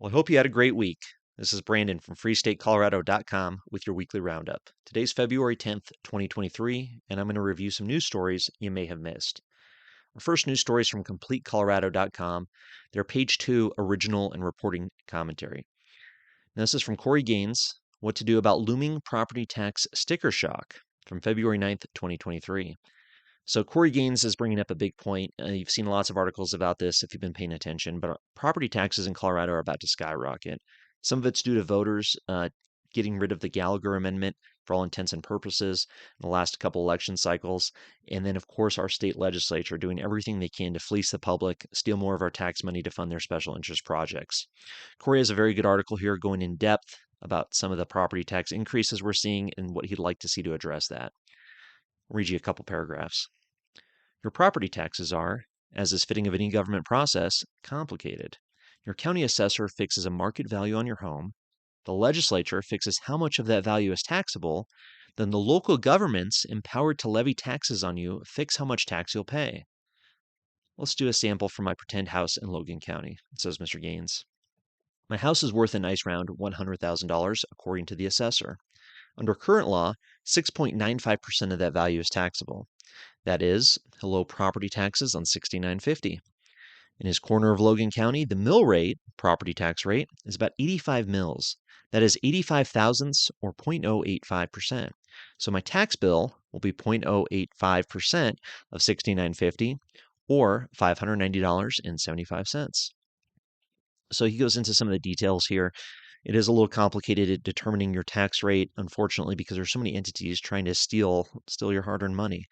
Well, I hope you had a great week. This is Brandon from freestatecolorado.com with your weekly roundup. Today's February 10th, 2023, and I'm going to review some news stories you may have missed. Our first news story is from completecolorado.com. Their page 2 original and reporting commentary. Now, this is from Corey Gaines, What to Do About Looming Property Tax Sticker Shock from February 9th, 2023. So Corey Gaines is bringing up a big point. You've seen lots of articles about this if you've been paying attention, but property taxes in Colorado are about to skyrocket. Some of it's due to voters getting rid of the Gallagher Amendment for all intents and purposes in the last couple election cycles. And then, of course, our state legislature doing everything they can to fleece the public, steal more of our tax money to fund their special interest projects. Corey has a very good article here going in depth about some of the property tax increases we're seeing and what he'd like to see to address that. I'll read you a couple paragraphs. Your property taxes are, as is fitting of any government process, complicated. Your county assessor fixes a market value on your home. The legislature fixes how much of that value is taxable. Then the local governments, empowered to levy taxes on you, fix how much tax you'll pay. Let's do a sample from my pretend house in Logan County, says Mr. Gaines. My house is worth a nice round $100,000, according to the assessor. Under current law, 6.95% of that value is taxable. That is, he'll owe property taxes on $69.50. In his corner of Logan County, the mill rate, property tax rate, is about 85 mills. That is 85 thousandths or 0.085%. So my tax bill will be 0.085% of $69.50 or $590.75. So he goes into some of the details here. It is a little complicated at determining your tax rate, unfortunately, because there's so many entities trying to steal your hard-earned money.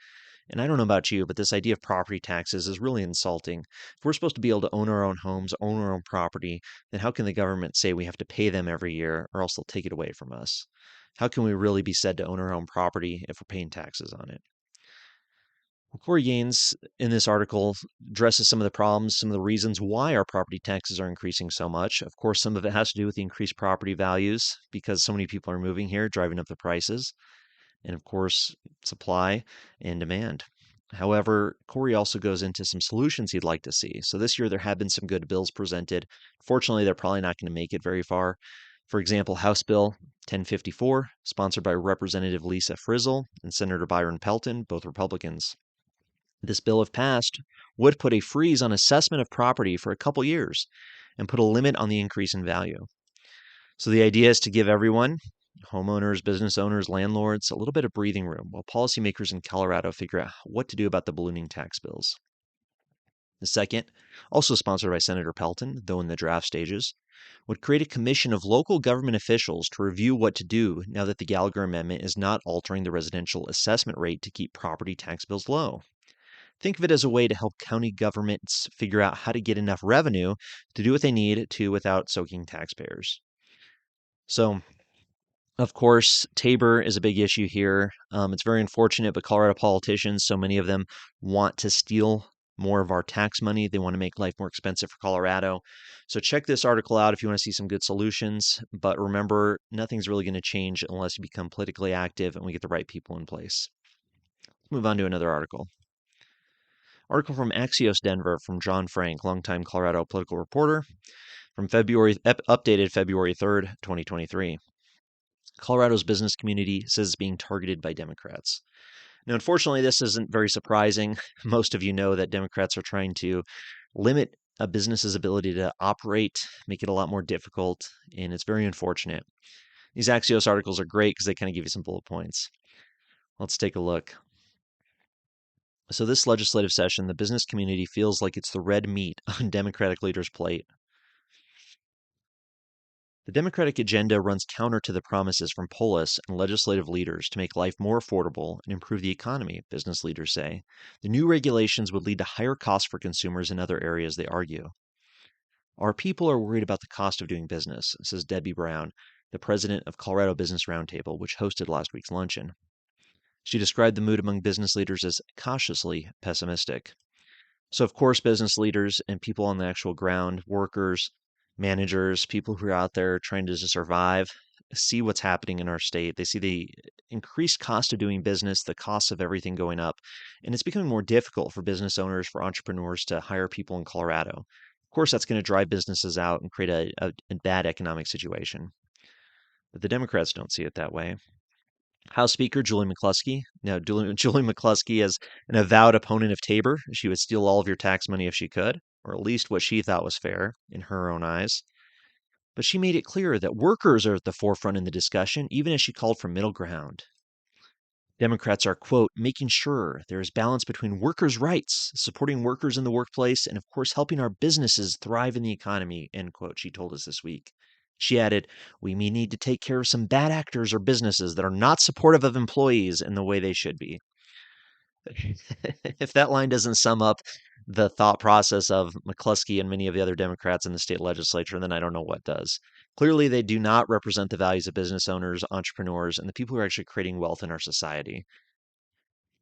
And I don't know about you, but this idea of property taxes is really insulting. If we're supposed to be able to own our own homes, own our own property, then how can the government say we have to pay them every year or else they'll take it away from us? How can we really be said to own our own property if we're paying taxes on it? Well, Corey Gaines in this article addresses some of the problems, some of the reasons why our property taxes are increasing so much. Of course, some of it has to do with the increased property values because so many people are moving here, driving up the prices, and of course, supply and demand. However, Corey also goes into some solutions he'd like to see. So this year there have been some good bills presented. Fortunately, they're probably not going to make it very far. For example, House Bill 1054, sponsored by Representative Lisa Frizzle and Senator Byron Pelton, both Republicans. This bill, if passed, would put a freeze on assessment of property for a couple years and put a limit on the increase in value. So the idea is to give everyone, homeowners, business owners, landlords, a little bit of breathing room while policymakers in Colorado figure out what to do about the ballooning tax bills. The second, also sponsored by Senator Pelton, though in the draft stages, would create a commission of local government officials to review what to do now that the Gallagher Amendment is not altering the residential assessment rate to keep property tax bills low. Think of it as a way to help county governments figure out how to get enough revenue to do what they need to without soaking taxpayers. So, of course, Tabor is a big issue here. It's very unfortunate, but Colorado politicians, so many of them, want to steal more of our tax money. They want to make life more expensive for Colorado. So check this article out if you want to see some good solutions. But remember, nothing's really going to change unless you become politically active and we get the right people in place. Let's move on to another article. Article from Axios Denver from John Frank, longtime Colorado political reporter, from updated February 3rd, 2023. Colorado's business community says it's being targeted by Democrats. Now, unfortunately, this isn't very surprising. Most of you know that Democrats are trying to limit a business's ability to operate, make it a lot more difficult, and it's very unfortunate. These Axios articles are great because they kind of give you some bullet points. Let's take a look. So this legislative session, the business community feels like it's the red meat on Democratic leaders' plate. The Democratic agenda runs counter to the promises from Polis and legislative leaders to make life more affordable and improve the economy, business leaders say. The new regulations would lead to higher costs for consumers in other areas, they argue. Our people are worried about the cost of doing business, says Debbie Brown, the president of Colorado Business Roundtable, which hosted last week's luncheon. She described the mood among business leaders as cautiously pessimistic. So, of course, business leaders and people on the actual ground, workers, managers, people who are out there trying to just survive, see what's happening in our state. They see the increased cost of doing business, the cost of everything going up, and it's becoming more difficult for business owners, for entrepreneurs to hire people in Colorado. Of course, that's going to drive businesses out and create a bad economic situation. But the Democrats don't see it that way. House Speaker Julie McCluskey. Now, Julie McCluskey is an avowed opponent of Tabor. She would steal all of your tax money if she could, or at least what she thought was fair in her own eyes. But she made it clear that workers are at the forefront in the discussion, even as she called for middle ground. Democrats are, quote, making sure there is balance between workers' rights, supporting workers in the workplace, and of course, helping our businesses thrive in the economy, end quote, she told us this week. She added, we may need to take care of some bad actors or businesses that are not supportive of employees in the way they should be. If that line doesn't sum up the thought process of McCluskey and many of the other Democrats in the state legislature, then I don't know what does. Clearly, they do not represent the values of business owners, entrepreneurs, and the people who are actually creating wealth in our society.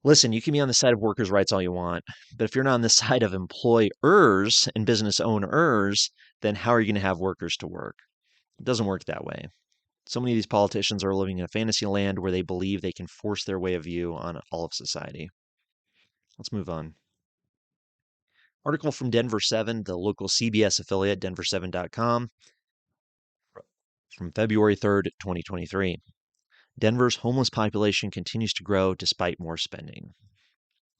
Listen, you can be on the side of workers' rights all you want, but if you're not on the side of employers and business owners, then how are you going to have workers to work? It doesn't work that way. So many of these politicians are living in a fantasy land where they believe they can force their way of view on all of society. Let's move on. Article from Denver 7, the local CBS affiliate, denver7.com, from February 3rd, 2023. Denver's homeless population continues to grow despite more spending.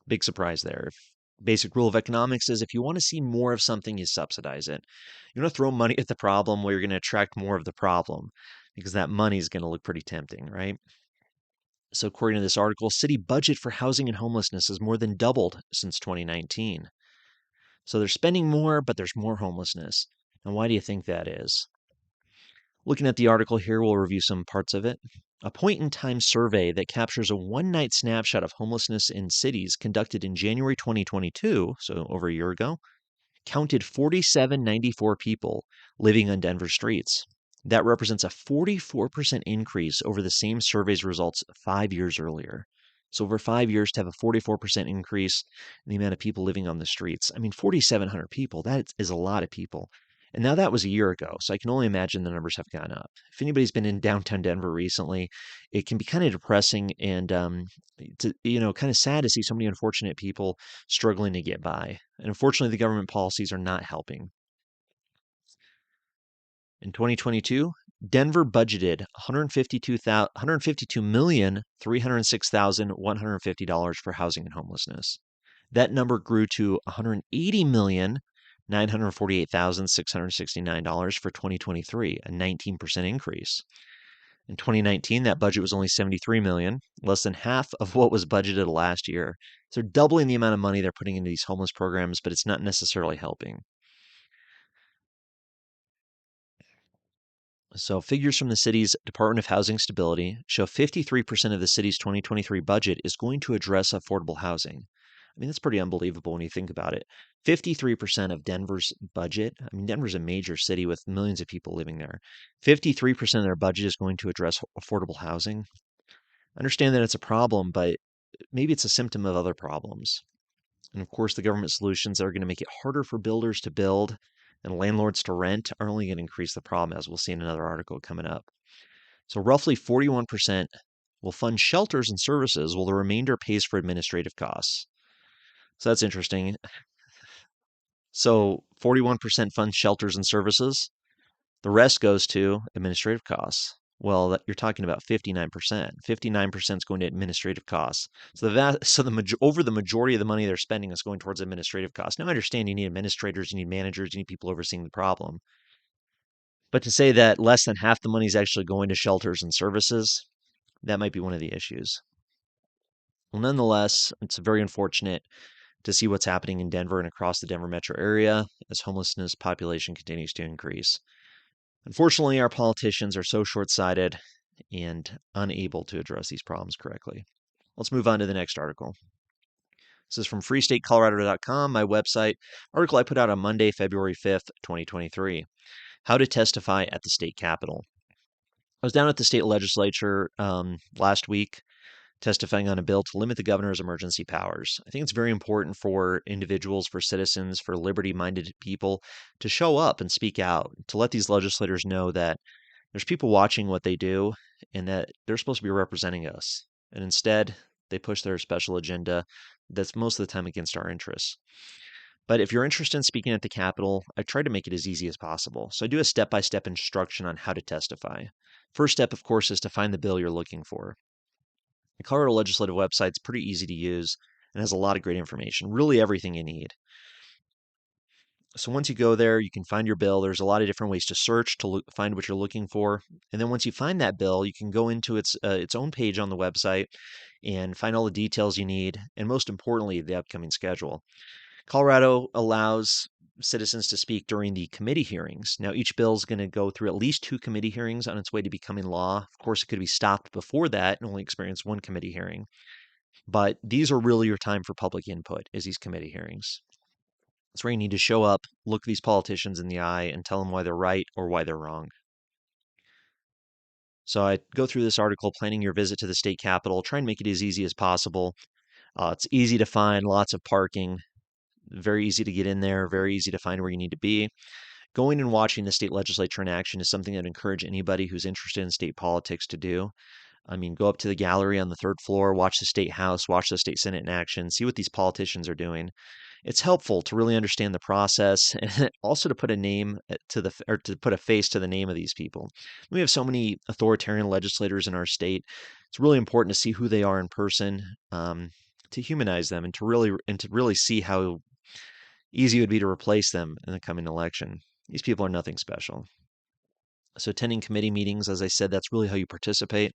Big surprise there. Basic rule of economics is if you want to see more of something, you subsidize it. You want to throw money at the problem where you're going to attract more of the problem because that money is going to look pretty tempting, right? So, according to this article, city budget for housing and homelessness has more than doubled since 2019. So they're spending more, but there's more homelessness. And why do you think that is? Looking at the article here, we'll review some parts of it. A point in time survey that captures a one night snapshot of homelessness in cities conducted in January 2022, so over a year ago, counted 4,794 people living on Denver streets. That represents a 44% increase over the same survey's results 5 years earlier. So over 5 years to have a 44% increase in the amount of people living on the streets. I mean, 4,700 people, that is a lot of people. And now that was a year ago, so I can only imagine the numbers have gone up. If anybody's been in downtown Denver recently, it can be kind of depressing and kind of sad to see so many unfortunate people struggling to get by. And unfortunately, the government policies are not helping. In 2022, Denver budgeted $152,306,150 for housing and homelessness. That number grew to $180,948,669 for 2023, a 19% increase. In 2019, that budget was only $73 million, less than half of what was budgeted last year. So they're doubling the amount of money they're putting into these homeless programs, but it's not necessarily helping. So figures from the city's Department of Housing Stability show 53% of the city's 2023 budget is going to address affordable housing. I mean, that's pretty unbelievable when you think about it. 53% of Denver's budget, I mean, Denver's a major city with millions of people living there. 53% of their budget is going to address affordable housing. I understand that it's a problem, but maybe it's a symptom of other problems. And of course, the government solutions that are going to make it harder for builders to build and landlords to rent are only going to increase the problem, as we'll see in another article coming up. So, roughly 41% will fund shelters and services, while the remainder pays for administrative costs. So, that's interesting. So, 41% funds shelters and services, the rest goes to administrative costs. Well, you're talking about 59%. 59% is going to administrative costs. So over the majority of the money they're spending is going towards administrative costs. Now, I understand you need administrators, you need managers, you need people overseeing the problem. But to say that less than half the money is actually going to shelters and services, that might be one of the issues. Well, nonetheless, it's very unfortunate to see what's happening in Denver and across the Denver metro area as homelessness population continues to increase. Unfortunately, our politicians are so short-sighted and unable to address these problems correctly. Let's move on to the next article. This is from freestatecolorado.com, my website. Article I put out on Monday, February 5th, 2023. How to testify at the state capitol. I was down at the state legislature last week testifying on a bill to limit the governor's emergency powers. I think it's very important for individuals, for citizens, for liberty-minded people to show up and speak out, to let these legislators know that there's people watching what they do and that they're supposed to be representing us. And instead, they push their special agenda that's most of the time against our interests. But if you're interested in speaking at the Capitol, I try to make it as easy as possible. So I do a step-by-step instruction on how to testify. First step, of course, is to find the bill you're looking for. The Colorado Legislative website's pretty easy to use and has a lot of great information, really everything you need. So once you go there, you can find your bill. There's a lot of different ways to search to find what you're looking for. And then once you find that bill, you can go into its own page on the website and find all the details you need, and most importantly, the upcoming schedule. Colorado allows citizens to speak during the committee hearings. Now, each bill is going to go through at least 2 committee hearings on its way to becoming law. Of course, it could be stopped before that and only experience 1 committee hearing. But these are really your time for public input, is these committee hearings. It's where you need to show up, look these politicians in the eye, and tell them why they're right or why they're wrong. So I go through this article, planning your visit to the state capitol, try and make it as easy as possible. It's easy to find, lots of parking, very easy to get in there, very easy to find where you need to be. Going and watching the state legislature in action is something I'd encourage anybody who's interested in state politics to do. I mean, go up to the gallery on the third floor, watch the state house, watch the state senate in action, see what these politicians are doing. It's helpful to really understand the process and also to put a name or to put a face to the name of these people. We have so many authoritarian legislators in our state. It's really important to see who they are in person, to humanize them, and to really see how easy it would be to replace them in the coming election. These people are nothing special. So attending committee meetings, as I said, that's really how you participate.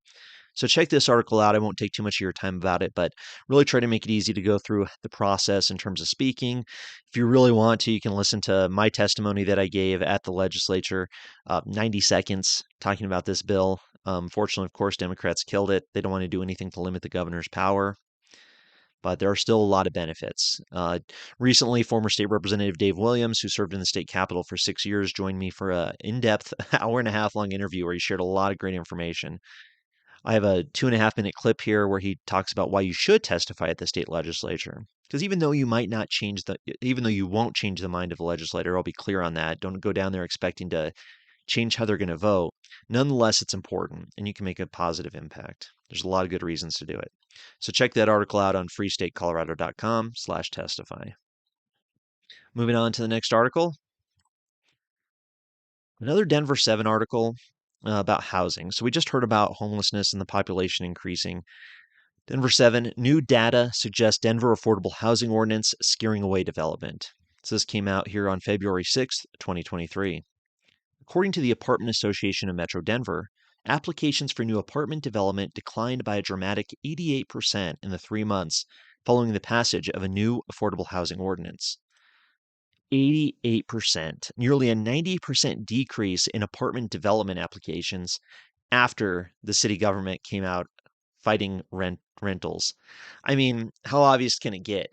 So check this article out. I won't take too much of your time about it, but really try to make it easy to go through the process in terms of speaking. If you really want to, you can listen to my testimony that I gave at the legislature, 90 seconds talking about this bill. Fortunately, of course, Democrats killed it. They don't want to do anything to limit the governor's power, but there are still a lot of benefits. Recently, former State Representative Dave Williams, who served in the state capitol for 6 years, joined me for an in-depth, hour-and-a-half-long interview where he shared a lot of great information. I have a 2.5 minute clip here where he talks about why you should testify at the state legislature. Because even though you might not change even though you won't change the mind of the legislator, I'll be clear on that. Don't go down there expecting to change how they're going to vote. Nonetheless, it's important and you can make a positive impact. There's a lot of good reasons to do it. So check that article out on freestatecolorado.com/testify. Moving on to the next article. Another Denver 7 article about housing. So we just heard about homelessness and the population increasing. Denver 7, new data suggests Denver affordable housing ordinance scaring away development. So this came out here on February 6th, 2023. According to the Apartment Association of Metro Denver, applications for new apartment development declined by a dramatic 88% in the 3 months following the passage of a new affordable housing ordinance. 88%, nearly a 90% decrease in apartment development applications after the city government came out fighting rentals. I mean, how obvious can it get?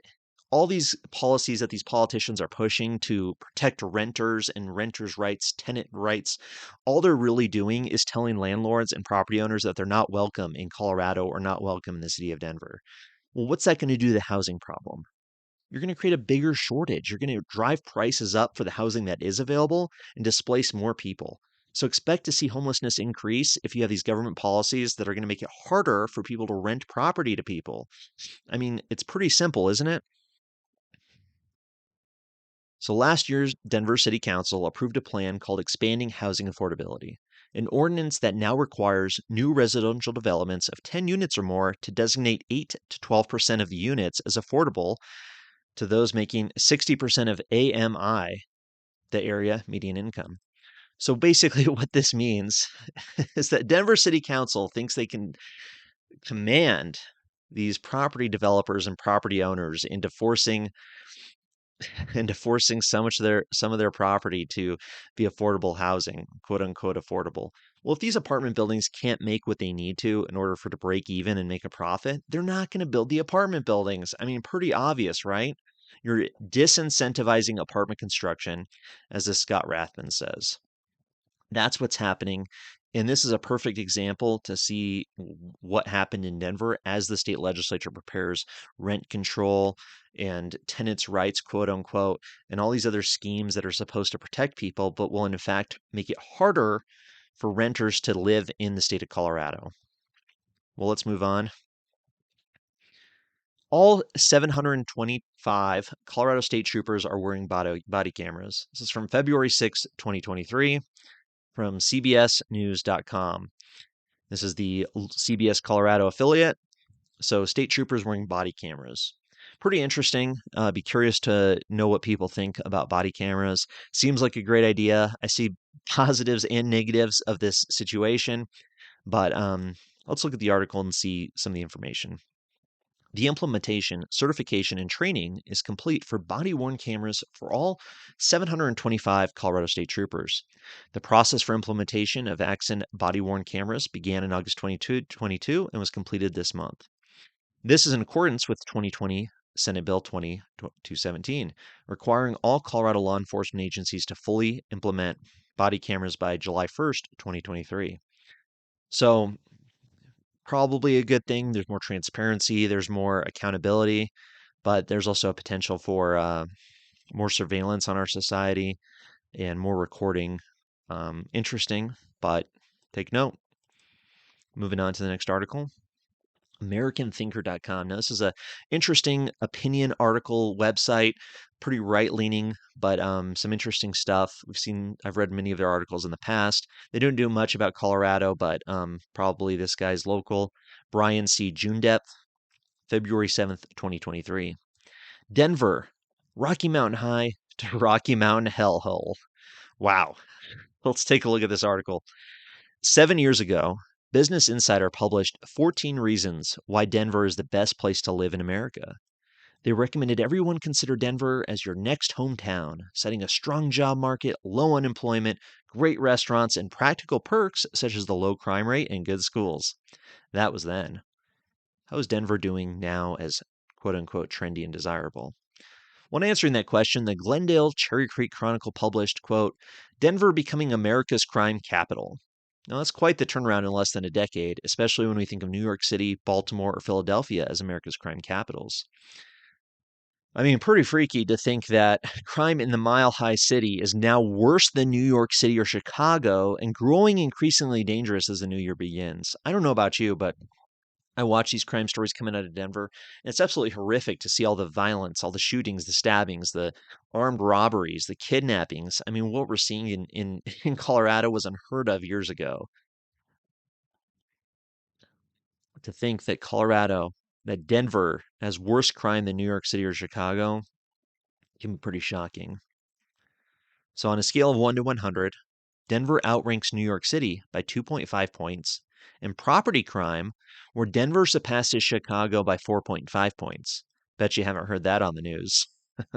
All these policies that these politicians are pushing to protect renters and renters' rights, tenant rights, all they're really doing is telling landlords and property owners that they're not welcome in Colorado or not welcome in the city of Denver. Well, what's that going to do to the housing problem? You're going to create a bigger shortage. You're going to drive prices up for the housing that is available and displace more people. So expect to see homelessness increase if you have these government policies that are going to make it harder for people to rent property to people. I mean, it's pretty simple, isn't it? So last year's Denver City Council approved a plan called Expanding Housing Affordability, an ordinance that now requires new residential developments of 10 units or more to designate 8 to 12% of the units as affordable to those making 60% of AMI, the area median income. So basically, what this means is that Denver City Council thinks they can command these property developers and property owners into forcing some of their property to be affordable housing, quote unquote affordable. Well, if these apartment buildings can't make what they need to in order for to break even and make a profit, they're not going to build the apartment buildings. I mean, pretty obvious, right? You're disincentivizing apartment construction, as this Scott Rathman says. That's what's happening. And this is a perfect example to see what happened in Denver as the state legislature prepares rent control and tenants' rights, quote unquote, and all these other schemes that are supposed to protect people, but will in fact make it harder for renters to live in the state of Colorado. Well, let's move on. All 725 Colorado State troopers are wearing body cameras. This is from February 6th, 2023, from CBSnews.com. This is the CBS Colorado affiliate. So state troopers wearing body cameras. Pretty interesting. Be curious to know what people think about body cameras. Seems like a great idea. I see positives and negatives of this situation, but let's look at the article and see some of the information. The implementation, certification, and training is complete for body-worn cameras for all 725 Colorado State troopers. The process for implementation of Axon body-worn cameras began in August 2022 and was completed this month. This is in accordance with 2020 Senate Bill 217, requiring all Colorado law enforcement agencies to fully implement body cameras by July 1st, 2023. So, probably a good thing. There's more transparency, there's more accountability, but there's also a potential for more surveillance on our society and more recording. Interesting, but take note. Moving on to the next article. AmericanThinker.com. Now, this is a interesting opinion article website, pretty right-leaning, but some interesting stuff. I've read many of their articles in the past. They don't do much about Colorado, but probably this guy's local. Brian C. Junedepth, February 7th, 2023. Denver, Rocky Mountain High to Rocky Mountain Hellhole. Wow. Let's take a look at this article. 7 years ago, Business Insider published 14 reasons why Denver is the best place to live in America. They recommended everyone consider Denver as your next hometown, citing a strong job market, low unemployment, great restaurants, and practical perks such as the low crime rate and good schools. That was then. How is Denver doing now as quote unquote trendy and desirable? When answering that question, the Glendale Cherry Creek Chronicle published, quote, Denver becoming America's crime capital. Now, that's quite the turnaround in less than a decade, especially when we think of New York City, Baltimore, or Philadelphia as America's crime capitals. I mean, pretty freaky to think that crime in the Mile High City is now worse than New York City or Chicago and growing increasingly dangerous as the new year begins. I don't know about you, but I watch these crime stories coming out of Denver, and it's absolutely horrific to see all the violence, all the shootings, the stabbings, the armed robberies, the kidnappings. I mean, what we're seeing in in Colorado was unheard of years ago. To think that Denver has worse crime than New York City or Chicago can be pretty shocking. So on a scale of 1 to 100, Denver outranks New York City by 2.5 points. In property crime, where Denver surpasses Chicago by 4.5 points. Bet you haven't heard that on the news,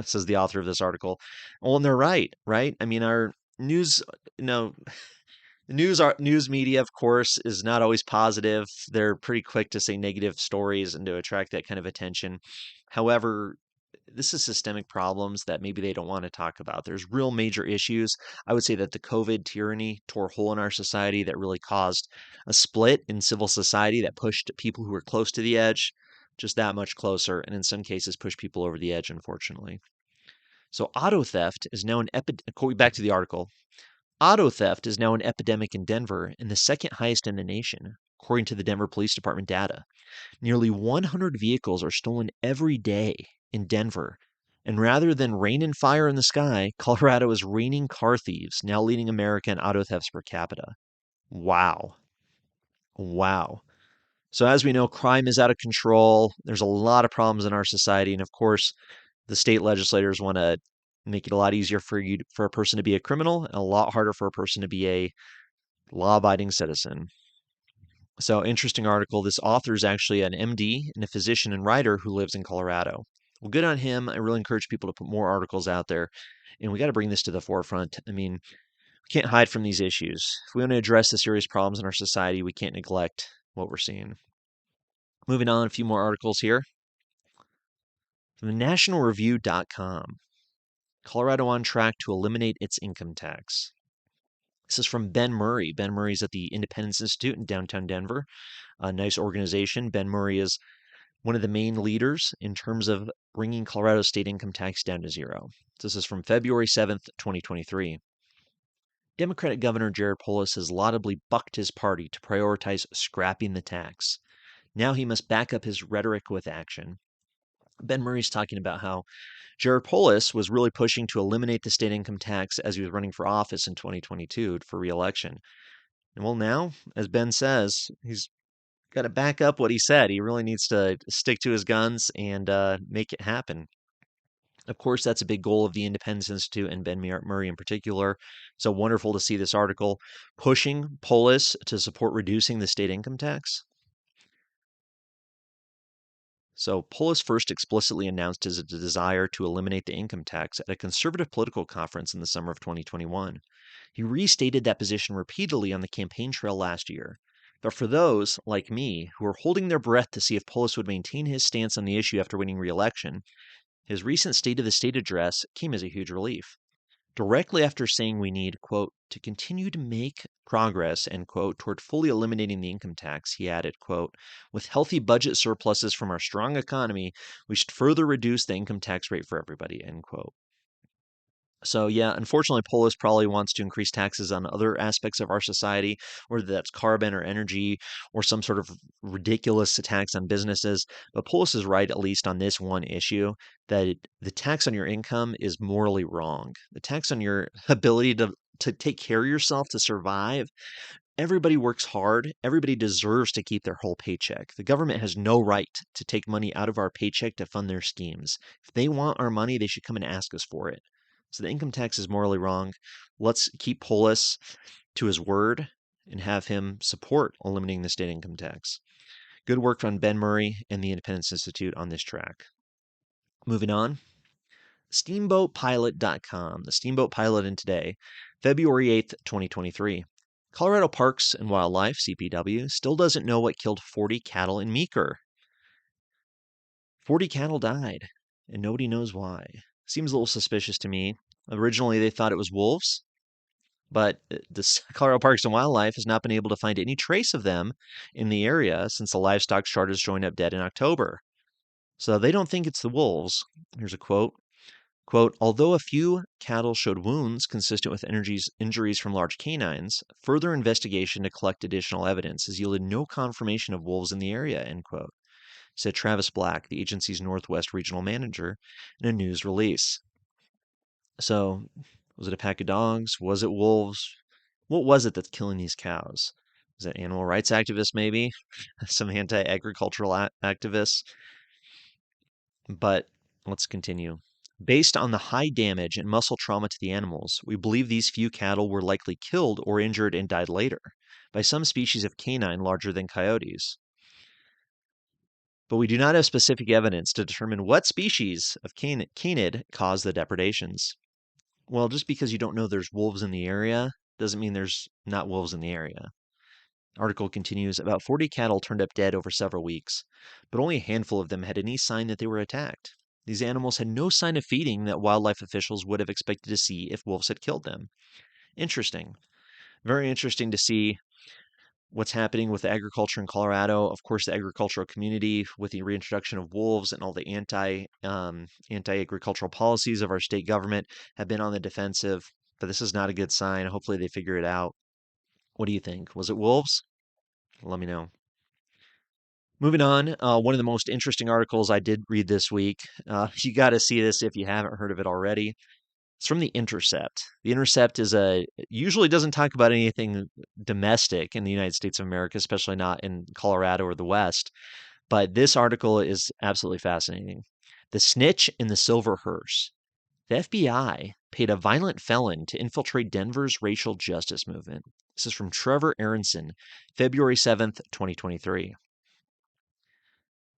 says the author of this article. Well, and they're right, right? I mean, our news, you know, news media, of course, is not always positive. They're pretty quick to say negative stories and to attract that kind of attention. However, this is systemic problems that maybe they don't want to talk about. There's real major issues. I would say that the COVID tyranny tore a hole in our society that really caused a split in civil society that pushed people who were close to the edge just that much closer, and in some cases pushed people over the edge, unfortunately. So auto theft is now back to the article. Auto theft is now an epidemic in Denver and the second highest in the nation, according to the Denver Police Department data. Nearly 100 vehicles are stolen every day in Denver. And rather than rain and fire in the sky, Colorado is raining car thieves, now leading America in auto thefts per capita. Wow. Wow. So, as we know, crime is out of control. There's a lot of problems in our society. And of course, the state legislators want to make it a lot easier for a person to be a criminal and a lot harder for a person to be a law abiding citizen. So, interesting article. This author is actually an MD and a physician and writer who lives in Colorado. Well, good on him. I really encourage people to put more articles out there. And we got to bring this to the forefront. I mean, we can't hide from these issues. If we want to address the serious problems in our society, we can't neglect what we're seeing. Moving on, a few more articles here. From the nationalreview.com. Colorado on track to eliminate its income tax. This is from Ben Murray. Ben Murray's at the Independence Institute in downtown Denver. A nice organization. Ben Murray is one of the main leaders in terms of bringing Colorado state income tax down to zero. This is from February 7th, 2023. Democratic Governor Jared Polis has laudably bucked his party to prioritize scrapping the tax. Now he must back up his rhetoric with action. Ben Murray's talking about how Jared Polis was really pushing to eliminate the state income tax as he was running for office in 2022 for re-election. And well, now, as Ben says, he's got to back up what he said. He really needs to stick to his guns and make it happen. Of course, that's a big goal of the Independence Institute and Ben Murray in particular. So wonderful to see this article pushing Polis to support reducing the state income tax. So Polis first explicitly announced his desire to eliminate the income tax at a conservative political conference in the summer of 2021. He restated that position repeatedly on the campaign trail last year. But for those, like me, who are holding their breath to see if Polis would maintain his stance on the issue after winning re-election, his recent State of the State address came as a huge relief. Directly after saying we need, quote, to continue to make progress, end quote, toward fully eliminating the income tax, he added, quote, with healthy budget surpluses from our strong economy, we should further reduce the income tax rate for everybody, end quote. So, yeah, unfortunately, Polis probably wants to increase taxes on other aspects of our society, whether that's carbon or energy or some sort of ridiculous tax on businesses. But Polis is right, at least on this one issue, that the tax on your income is morally wrong. The tax on your ability to take care of yourself, to survive. Everybody works hard. Everybody deserves to keep their whole paycheck. The government has no right to take money out of our paycheck to fund their schemes. If they want our money, they should come and ask us for it. So the income tax is morally wrong. Let's keep Polis to his word and have him support eliminating the state income tax. Good work on Ben Murray and the Independence Institute on this track. Moving on. SteamboatPilot.com, the Steamboat Pilot in today, February 8th, 2023. Colorado Parks and Wildlife, CPW, still doesn't know what killed 40 cattle in Meeker. 40 cattle died, and nobody knows why. Seems a little suspicious to me. Originally, they thought it was wolves, but the Colorado Parks and Wildlife has not been able to find any trace of them in the area since the livestock started showing up dead in October. So they don't think it's the wolves. Here's a quote. Quote, although a few cattle showed wounds consistent with injuries from large canines, further investigation to collect additional evidence has yielded no confirmation of wolves in the area, end quote, said Travis Black, the agency's Northwest Regional Manager, in a news release. So, was it a pack of dogs? Was it wolves? What was it that's killing these cows? Is it animal rights activists, maybe? Some anti-agricultural activists? But let's continue. Based on the high damage and muscle trauma to the animals, we believe these few cattle were likely killed or injured and died later by some species of canine larger than coyotes. But we do not have specific evidence to determine what species of canid caused the depredations. Well, just because you don't know there's wolves in the area doesn't mean there's not wolves in the area. Article continues, about 40 cattle turned up dead over several weeks, but only a handful of them had any sign that they were attacked. These animals had no sign of feeding that wildlife officials would have expected to see if wolves had killed them. Interesting. Very interesting to see what's happening with agriculture in Colorado. Of course, the agricultural community, with the reintroduction of wolves and all the anti-agricultural policies of our state government, have been on the defensive. But this is not a good sign. Hopefully, they figure it out. What do you think? Was it wolves? Let me know. Moving on, one of the most interesting articles I did read this week. You got to see this if you haven't heard of it already. It's from The Intercept. The Intercept usually doesn't talk about anything domestic in the United States of America, especially not in Colorado or the West. But this article is absolutely fascinating. The Snitch in the Silver Hearse. The FBI paid a violent felon to infiltrate Denver's racial justice movement. This is from Trevor Aronson, February 7th, 2023.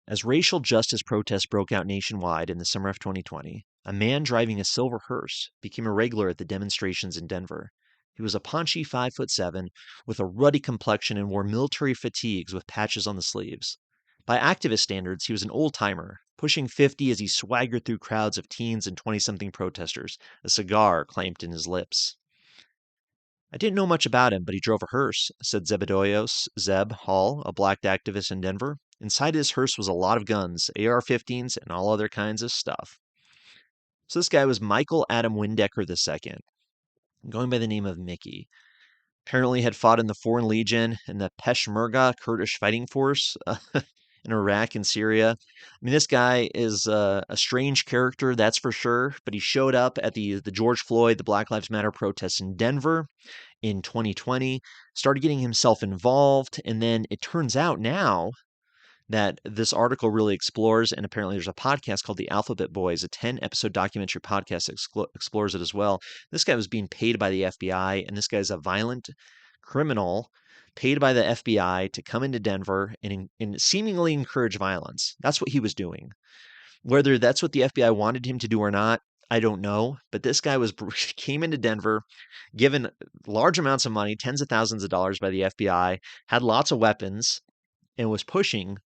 As racial justice protests broke out nationwide in the summer of 2020, a man driving a silver hearse became a regular at the demonstrations in Denver. He was a paunchy 5'7" with a ruddy complexion and wore military fatigues with patches on the sleeves. By activist standards, he was an old-timer, pushing 50 as he swaggered through crowds of teens and 20-something protesters, a cigar clamped in his lips. I didn't know much about him, but he drove a hearse, said Zebedios Zeb Hall, a black activist in Denver. Inside his hearse was a lot of guns, AR-15s, and all other kinds of stuff. So this guy was Michael Adam Windecker II, going by the name of Mickey. Apparently had fought in the Foreign Legion and the Peshmerga Kurdish fighting force in Iraq and Syria. I mean, this guy is a strange character, that's for sure. But he showed up at the George Floyd, the Black Lives Matter protests in Denver in 2020, started getting himself involved, and then it turns out now that this article really explores, and apparently there's a podcast called The Alphabet Boys, a 10-episode documentary podcast that explores it as well. This guy was being paid by the FBI, and this guy's a violent criminal paid by the FBI to come into Denver and seemingly encourage violence. That's what he was doing. Whether that's what the FBI wanted him to do or not, I don't know. But this guy came into Denver, given large amounts of money, tens of thousands of dollars by the FBI, had lots of weapons, and was pushing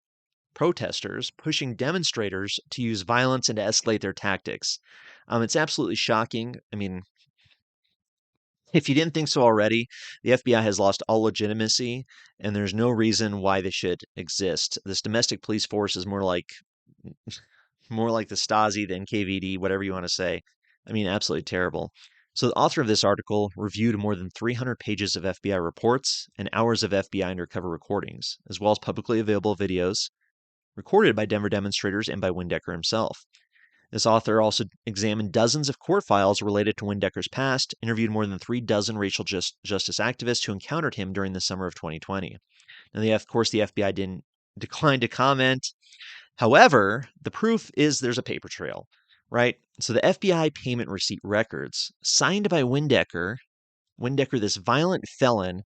protesters, pushing demonstrators to use violence and to escalate their tactics. It's absolutely shocking. I mean, if you didn't think so already, the FBI has lost all legitimacy, and there's no reason why they should exist. This domestic police force is more like the Stasi than KVD, whatever you want to say. I mean, absolutely terrible. So the author of this article reviewed more than 300 pages of FBI reports and hours of FBI undercover recordings, as well as publicly available videos recorded by Denver demonstrators and by Windecker himself. This author also examined dozens of court files related to Windecker's past, interviewed more than 36 racial justice activists who encountered him during the summer of 2020. Now, of course, the FBI declined to comment. However, the proof is there's a paper trail, right? So the FBI payment receipt records signed by Windecker, this violent felon,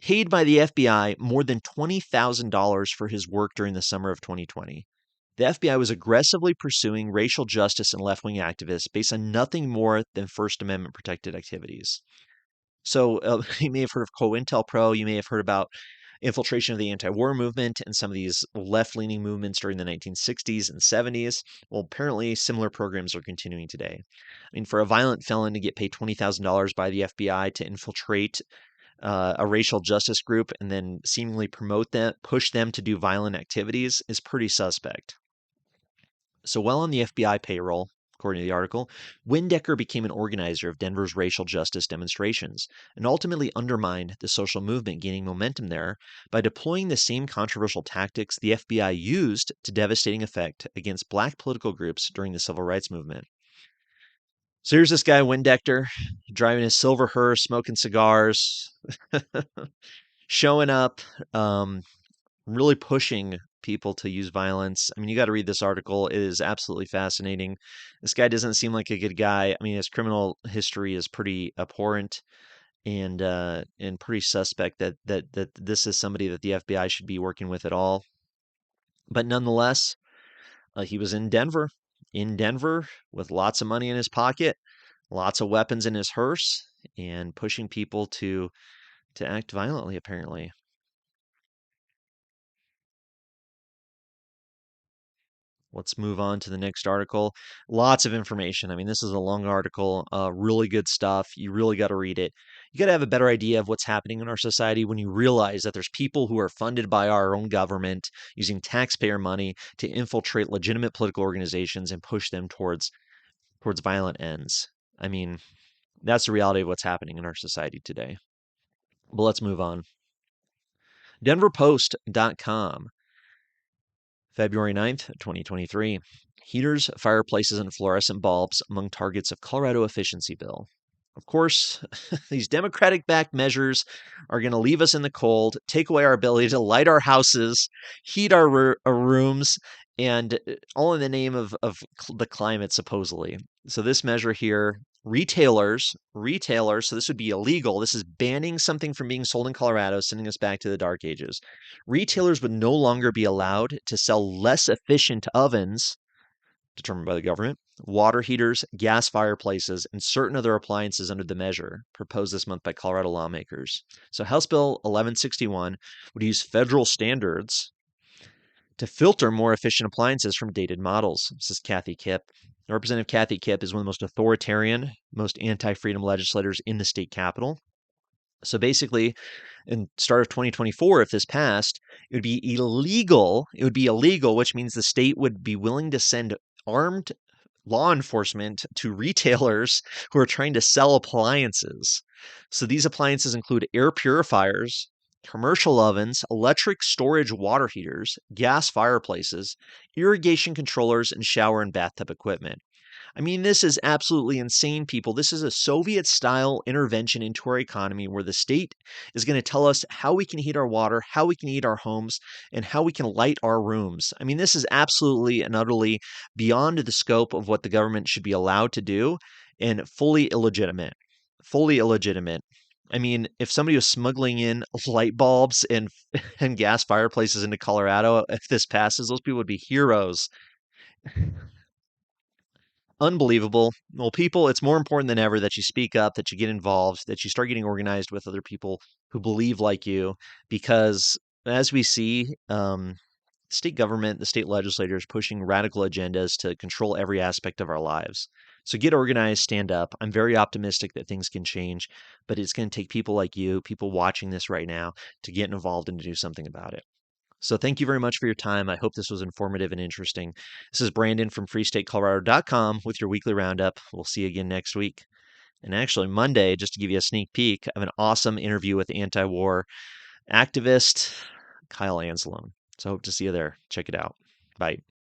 paid by the FBI more than $20,000 for his work during the summer of 2020. The FBI was aggressively pursuing racial justice and left-wing activists based on nothing more than First Amendment protected activities. So you may have heard of COINTELPRO. You may have heard about infiltration of the anti-war movement and some of these left-leaning movements during the 1960s and 70s. Well, apparently similar programs are continuing today. I mean, for a violent felon to get paid $20,000 by the FBI to infiltrate a racial justice group and then seemingly push them to do violent activities is pretty suspect. So while on the FBI payroll, according to the article, Windecker became an organizer of Denver's racial justice demonstrations and ultimately undermined the social movement gaining momentum there by deploying the same controversial tactics the FBI used to devastating effect against black political groups during the civil rights movement. So here's this guy, Windecker, driving his silver hearse, smoking cigars, showing up, really pushing people to use violence. I mean, you got to read this article. It is absolutely fascinating. This guy doesn't seem like a good guy. I mean, his criminal history is pretty abhorrent and pretty suspect that this is somebody that the FBI should be working with at all. But nonetheless, he was in Denver with lots of money in his pocket, lots of weapons in his hearse, and pushing people to act violently, apparently. Let's move on to the next article. Lots of information. I mean, this is a long article, really good stuff. You really got to read it. You got to have a better idea of what's happening in our society when you realize that there's people who are funded by our own government using taxpayer money to infiltrate legitimate political organizations and push them towards violent ends. I mean, that's the reality of what's happening in our society today. But let's move on. DenverPost.com. February 9th, 2023. Heaters, fireplaces, and fluorescent bulbs among targets of Colorado efficiency bill. Of course, these Democratic-backed measures are going to leave us in the cold, take away our ability to light our houses, heat our rooms, and all in the name of the climate, supposedly. So this measure here, retailers, so this would be illegal. This is banning something from being sold in Colorado, sending us back to the dark ages. Retailers would no longer be allowed to sell less efficient ovens, determined by the government, water heaters, gas fireplaces, and certain other appliances under the measure proposed this month by Colorado lawmakers. So House Bill 1161 would use federal standards to filter more efficient appliances from dated models, says Kathy Kipp. Representative Kathy Kipp is one of the most authoritarian, most anti-freedom legislators in the state capitol. So basically, in start of 2024, if this passed, it would be illegal. It would be illegal, which means the state would be willing to send armed law enforcement to retailers who are trying to sell appliances. So these appliances include air purifiers, commercial ovens, electric storage water heaters, gas fireplaces, irrigation controllers, and shower and bathtub equipment. I mean, this is absolutely insane, people. This is a Soviet style intervention into our economy where the state is going to tell us how we can heat our water, how we can heat our homes, and how we can light our rooms. I mean, this is absolutely and utterly beyond the scope of what the government should be allowed to do and fully illegitimate. Fully illegitimate. I mean, if somebody was smuggling in light bulbs and and gas fireplaces into Colorado, if this passes, those people would be heroes. Unbelievable. Well, people, it's more important than ever that you speak up, that you get involved, that you start getting organized with other people who believe like you, because as we see, state government, the state legislators pushing radical agendas to control every aspect of our lives. So get organized, stand up. I'm very optimistic that things can change, but it's going to take people like you, people watching this right now, to get involved and to do something about it. So thank you very much for your time. I hope this was informative and interesting. This is Brandon from freestatecolorado.com with your weekly roundup. We'll see you again next week. And actually, Monday, just to give you a sneak peek, I have an awesome interview with anti war activist Kyle Anzalone. So I hope to see you there. Check it out. Bye.